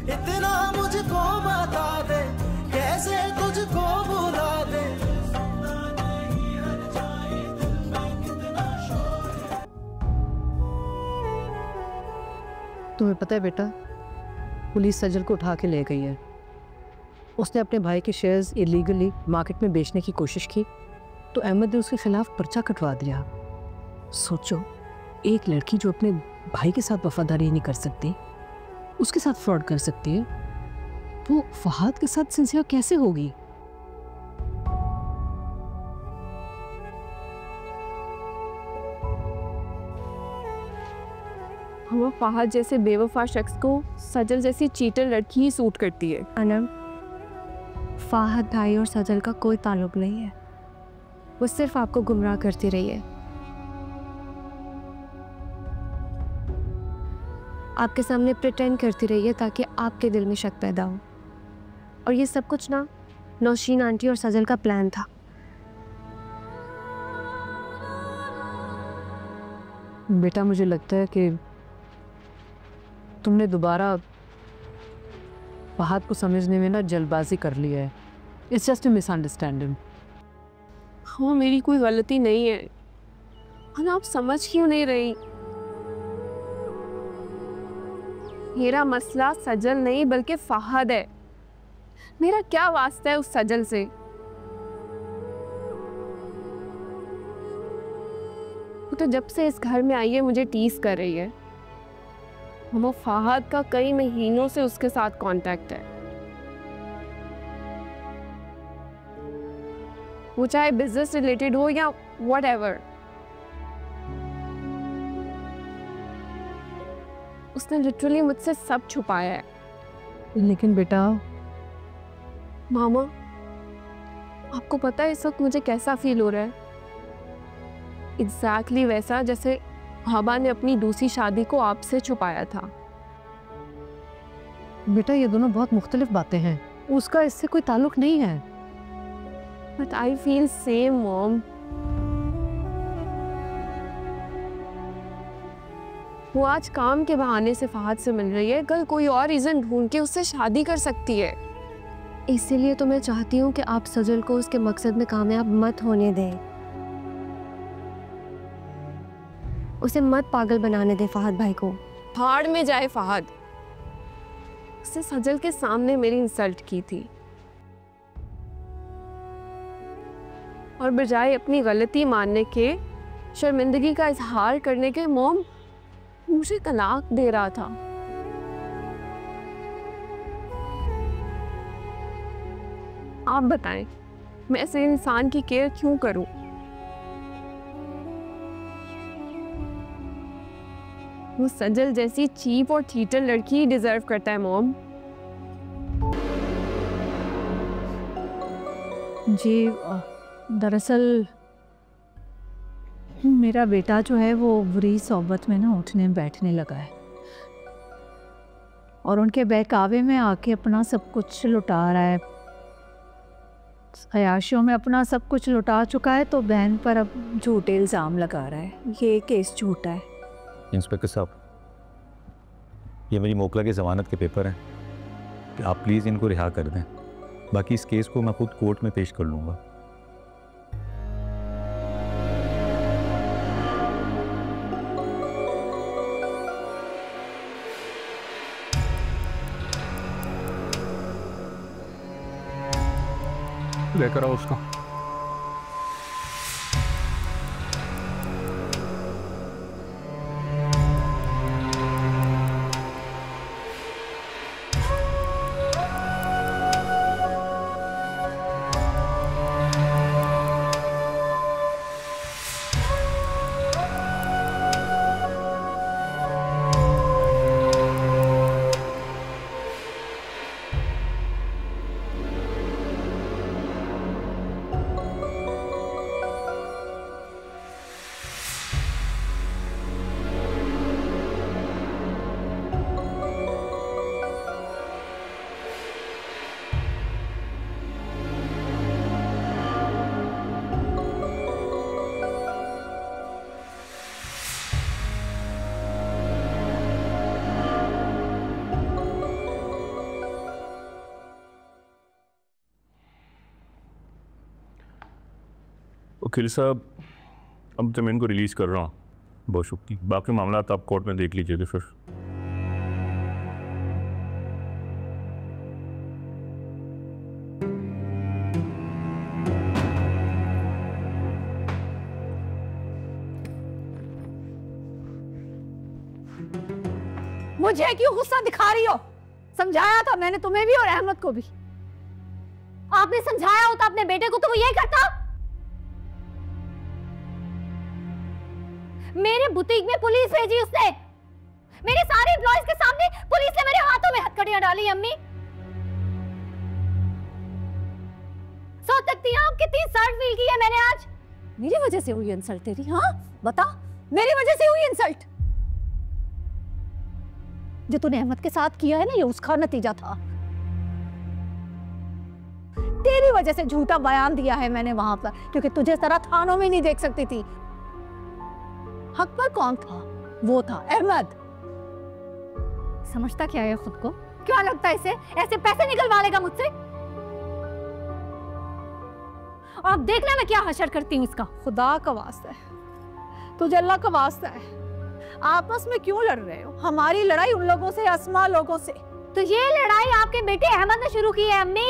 इतना मुझको बता दे, कैसे तुझको भुला दे। तुम्हें पता है बेटा, पुलिस सजल को उठा के ले गई है। उसने अपने भाई के शेयर्स इलीगली मार्केट में बेचने की कोशिश की तो अहमद ने उसके खिलाफ पर्चा कटवा दिया। सोचो, एक लड़की जो अपने भाई के साथ वफादारी नहीं कर सकती, उसके साथ फ्रॉड कर सकती है, वो फहाद के साथ सिंसियर कैसे होगी? वो फहाद जैसे बेवफा शख्स को सजल जैसी चीटर लड़की ही सूट करती है। अनम, फहाद भाई और सजल का कोई ताल्लुक नहीं है। वो सिर्फ आपको गुमराह करती रही है। आपके सामने प्रिटेंड करती रही है ताकि आपके दिल में शक पैदा हो। और ये सब कुछ ना नौशीन आंटी और सजल का प्लान था। बेटा, मुझे लगता है कि तुमने दोबारा फहाद को समझने में ना जल्दबाजी कर ली है। It's just a misunderstanding. हाँ, मेरी कोई गलती नहीं है। और आप समझ क्यों नहीं रही? मेरा मसला सजल नहीं बल्कि फहाद है। मेरा क्या वास्ता है उस सजल से? वो तो जब से इस घर में आई है मुझे टीज कर रही है। वो फहाद का कई महीनों से उसके साथ कांटेक्ट है। वो चाहे बिजनेस रिलेटेड हो या व्हाटएवर। उसने लिटरली मुझसे सब छुपाया है। लेकिन बेटा, मामा, आपको पता है इस वक्त मुझे कैसा फील हो रहा है? एग्जैक्टली वैसा जैसे हाबा ने अपनी दूसरी शादी को आपसे छुपाया था। बेटा, ये दोनों बहुत मुख्तलिफ बातें हैं। उसका इससे कोई ताल्लुक नहीं है। But I feel same mom. वो आज काम के बहाने से फहाद से मिल रही है, कल कोई और रीजन ढूंढ के उससे शादी कर सकती है। इसीलिए तो मैं चाहती हूँ कि आप सजल को उसके मकसद में कामयाब मत होने दें। उसे मत पागल बनाने दें फहाद भाई को। भाड़ में जाए फहाद। उसने सजल के सामने मेरी इंसल्ट की थी और बजाय अपनी गलती मानने के, शर्मिंदगी का इजहार करने के, मॉम मुझे तलाक दे रहा था। आप बताएं, मैं ऐसे इंसान की केयर क्यों करूं? वो सजल जैसी चीप और चीटर लड़की ही डिजर्व करता है मॉम। जी, दरअसल मेरा बेटा जो है वो बुरी सोबत में ना उठने बैठने लगा है और उनके बहकावे में आके अपना सब कुछ लुटा रहा है। ख़याशियों में अपना सब कुछ लुटा चुका है तो बहन पर अब झूठे इल्ज़ाम लगा रहा है। ये केस झूठा है। इंस्पेक्टर साहब, ये मेरी मोकला की ज़मानत के पेपर हैं कि आप प्लीज़ इनको रिहा कर दें। बाकी इस केस को मैं खुद कोर्ट में पेश कर लूँगा। लेकर आओ उसको। वकील साहब, अब तो मैं इनको रिलीज़ कर रहा हूँ, बहुत शुक्रिया। बाकी मामला आप कोर्ट में देख लीजिएगा फिर। मुझे क्यों गुस्सा दिखा रही हो? समझाया था मैंने तुम्हें भी और अहमद को भी। आपने समझाया होता अपने बेटे को तो वो यही करता। मेरे बुटीक में पुलिस भेजी उसने, मेरे सारे एम्प्लॉयज के सामने पुलिस ने मेरे हाथों में हथकड़ियां डाली। अम्मी सोच सकती हैं आप कितनी इंसल्ट फील की है मैंने आज। मेरी वजह से हुई इंसल्ट तेरी? हाँ बता, मेरी वजह से हुई इंसल्ट? जो तूने अहमद के साथ किया है ना, ये उसका नतीजा था। तेरी वजह से झूठा बयान दिया है मैंने वहां पर, क्योंकि तुझे तरह थानों में नहीं देख सकती थी। हक पर कौन था? वो था अहमद। समझता क्या है खुद को? क्या लगता है इसे ऐसे पैसे निकलवा लेगा मुझसे? और अब देखना मैं क्या हशर करती हूँ इसका। खुदा का वास्ता है, तुझे अल्लाह का वास्ता है, आपस में क्यों लड़ रहे हो? हमारी लड़ाई उन लोगों से, अस्मा लोगों से। तो ये लड़ाई आपके बेटे अहमद ने शुरू की है अम्मी,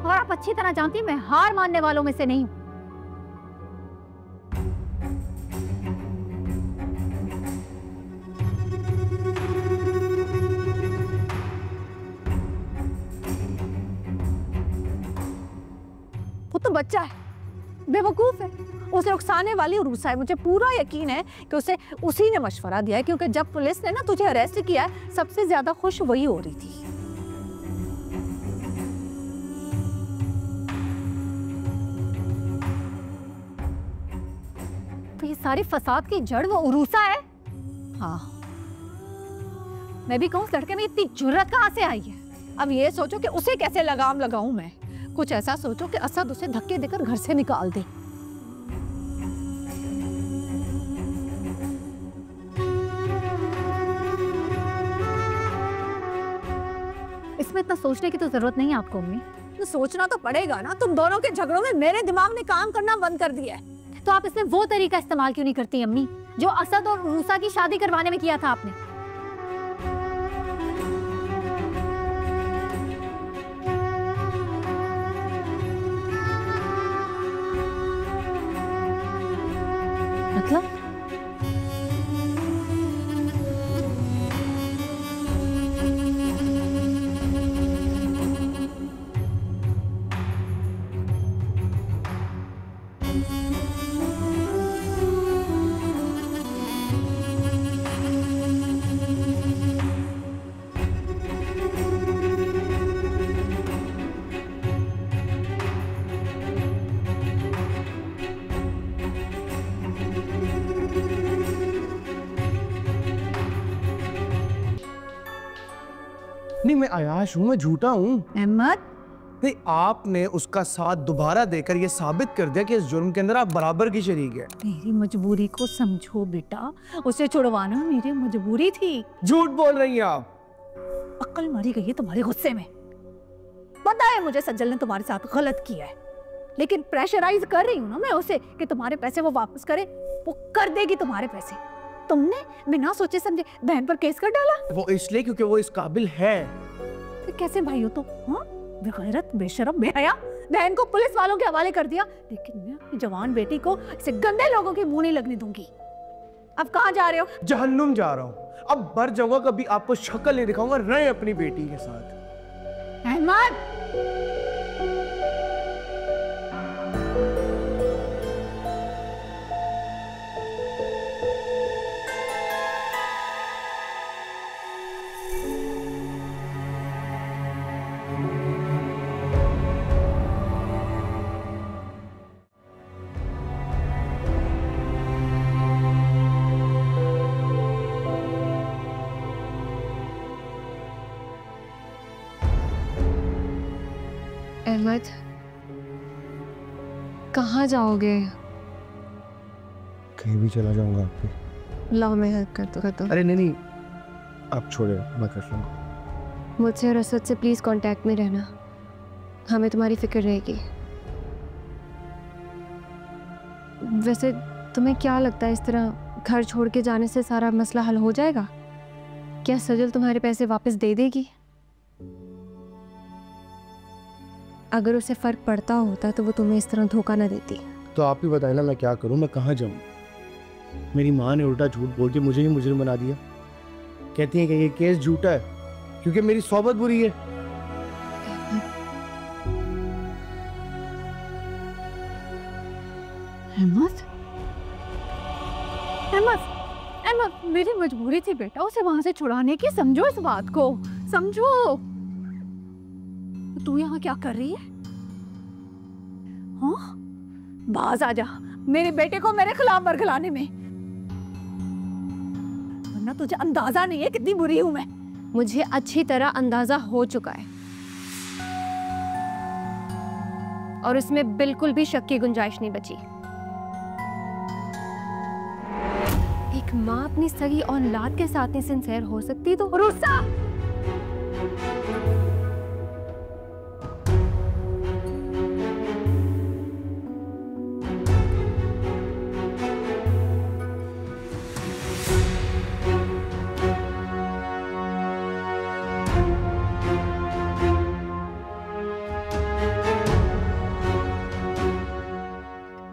और आप अच्छी तरह जानती मैं हार मानने वालों में से नहीं हूं। वो तो बच्चा है, बेवकूफ है, उसे उकसाने वाली उरूसा है। मुझे पूरा यकीन है कि उसे उसी ने मशवरा दिया है, क्योंकि जब पुलिस ने ना तुझे अरेस्ट किया है, सबसे ज्यादा खुश वही हो रही थी। तो ये सारी फसाद की जड़ वो उरूसा है? हाँ, मैं भी कहूँ उस लड़के में इतनी जुर्रत कहाँ से आई है? अब ये सोचो कि उसे कैसे लगाम लगाऊं मैं। कुछ ऐसा सोचो कि असद उसे धक्के देकर घर से निकाल दे। इसमें इतना सोचने की तो जरूरत नहीं है आपको अम्मी। तो सोचना तो पड़ेगा ना, तुम दोनों के झगड़ों में मेरे दिमाग ने काम करना बंद कर दिया है। तो आप इसमें वो तरीका इस्तेमाल क्यों नहीं करती अम्मी जो असद और उरूसा की शादी करवाने में किया था आपने? मतलब नहीं, मैं अयाश हूँ, मैं झूठा हूँ। अहमद, नहीं, आपने उसका साथ दोबारा देकर ये साबित कर दिया कि इस जुर्म के अंदर आप बराबर की शरीक है। मेरी मजबूरी को समझो बेटा, उसे छुड़वाना मेरी मजबूरी थी। झूठ बोल रही हैं आप। अक्ल मारी गई है तुम्हारे गुस्से में। पता है मुझे सज्जल ने तुम्हारे साथ गलत किया है, लेकिन प्रेशराइज कर रही हूँ ना मैं उसे कि तुम्हारे पैसे वो वापस करे। वो कर देगी तुम्हारे पैसे। तुमने बिना सोचे समझे बहन पर केस कर डाला। वो इसलिए क्योंकि वो इस काबिल है। फिर कैसे भाई हो तुम? हाँ, बेगैरत, बेशरम, बेहया। बहन को पुलिस वालों के हवाले कर दिया, लेकिन मैं अपनी जवान बेटी को इसे गंदे लोगों की मुंह नहीं लगने दूंगी। अब कहाँ जा रहे हो? जहन्नुम जा रहा हूँ। अब मर जाऊंगा, कभी आपको शक्ल नहीं दिखाऊंगा, रहे अपनी बेटी के साथ। अहमद, अहमद, कहाँ जाओगे? कहीं भी चला जाऊंगा आपके। लाओ मैं हेल्प कर दो। अरे नहीं, आप छोड़े, मैं कर लूंगा। मुझसे और असद से प्लीज कांटेक्ट में रहना। हमें तुम्हारी फिक्र रहेगी। वैसे तुम्हें क्या लगता है, इस तरह घर छोड़ के जाने से सारा मसला हल हो जाएगा? क्या सजल तुम्हारे पैसे वापस दे देगी? अगर उसे फर्क पड़ता होता तो वो तुम्हें इस तरह धोखा न देती। तो आप ही बताए ना, मैं क्या करूं, मैं कहाँ जाऊं? मेरी माँ ने उल्टा झूठ बोल के मुझे ही मुजरिम बना दिया। कहती है कि ये केस झूठा है क्योंकि मेरी सोबत बुरी है। अहमद, अहमद, अहमद, मेरी मजबूरी थी बेटा उसे वहां से छुड़ाने की। समझो इस बात को, समझो। तू यहाँ क्या कर रही है? हाँ, बाज आ जा मेरे बेटे को मेरे खिलाफ बरगलाने में, वरना तुझे अंदाजा नहीं है कितनी बुरी हूं मैं। मुझे अच्छी तरह अंदाजा हो चुका है और इसमें बिल्कुल भी शक की गुंजाइश नहीं बची। एक माँ अपनी सगी औलाद के साथ नहीं सिंसेयर हो सकती तो रुसा,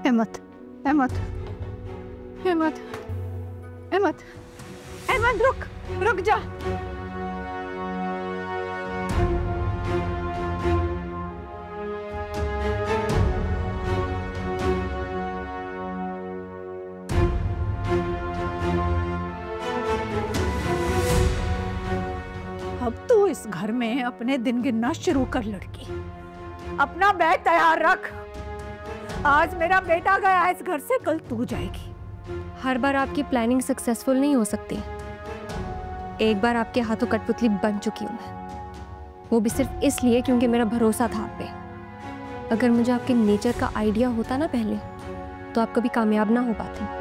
अहमद, अहमद, अहमद, अहमद, अहमद, रुक, रुक जा। अब तू इस घर में अपने दिन गिनना शुरू कर लड़की। अपना बैग तैयार रख। आज मेरा बेटा गया है इस घर से, कल तू जाएगी। हर बार आपकी प्लानिंग सक्सेसफुल नहीं हो सकती। एक बार आपके हाथों कठपुतली बन चुकी हूँ मैं, वो भी सिर्फ इसलिए क्योंकि मेरा भरोसा था आप पे। अगर मुझे आपके नेचर का आइडिया होता ना पहले, तो आप कभी कामयाब ना हो पाते।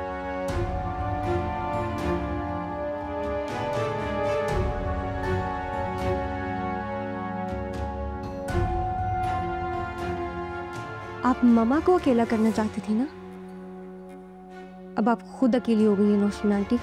आप ममा को अकेला करना चाहती थी ना? अब आप खुद अकेली हो गई हैं नौशीन आंटी।